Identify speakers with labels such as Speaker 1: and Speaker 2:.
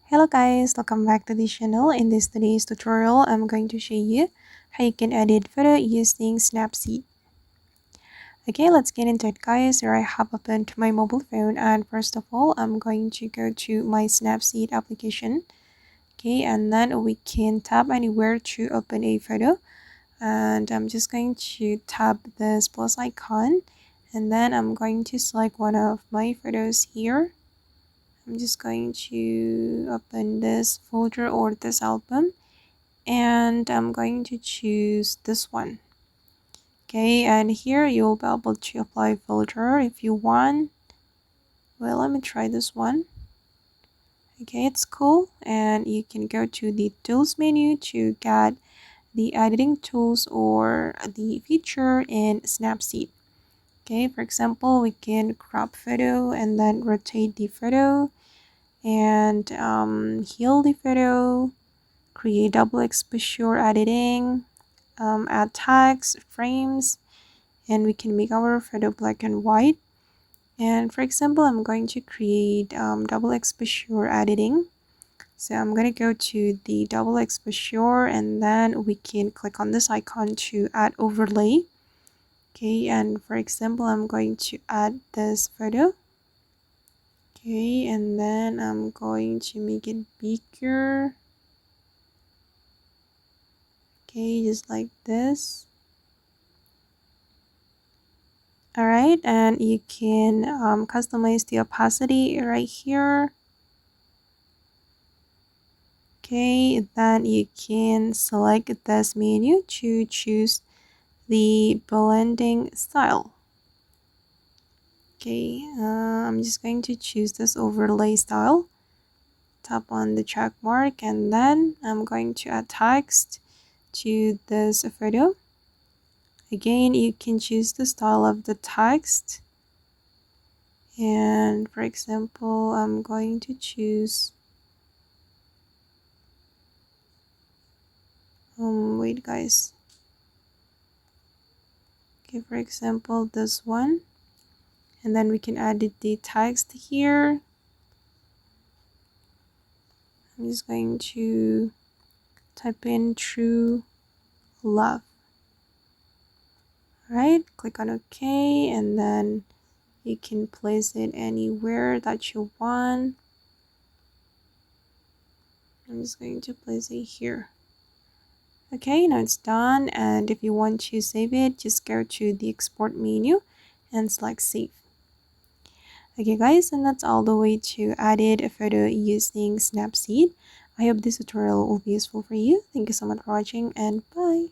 Speaker 1: Hello guys, welcome back to the channel. In today's tutorial, I'm going to show you how you can edit photo using Snapseed. Okay, let's get into it guys. Here I have opened my mobile phone, and first of all, I'm going to go to my Snapseed application. Okay, and then we can tap anywhere to open a photo. And I'm just going to tap this plus icon, and then I'm going to select one of my photos here. I'm just going to open this folder or this album, and I'm going to choose this one. Okay, and here you'll be able to apply filter if you want. Well, let me try this one. Okay, it's cool, and you can go to the tools menu to get the editing tools or the feature in Snapseed. Okay, for example, we can crop photo and then rotate the photo and heal the photo, create double exposure editing, add tags, frames, and we can make our photo black and white. And for example, I'm going to create double exposure editing. So I'm going to go to the double exposure, and then we can click on this icon to add overlay. Okay, and for example, I'm going to add this photo. Okay, and then I'm going to make it bigger. Okay, just like this. Alright, and you can customize the opacity right here. Okay, then you can select this menu to choose the blending style. Okay, I'm just going to choose this overlay style. Tap on the check mark, and then I'm going to add text to this photo. Again, you can choose the style of the text, and for example, I'm going to choose wait guys. Okay, for example, this one, and then we can add the text here. I'm just going to type in true love. Alright, click on OK, and then you can place it anywhere that you want. I'm just going to place it here. Okay, now it's done, and if you want to save it, just go to the export menu and select save. Okay guys, and that's all the way to edit a photo using Snapseed. I hope this tutorial will be useful for you. Thank you so much for watching, and bye.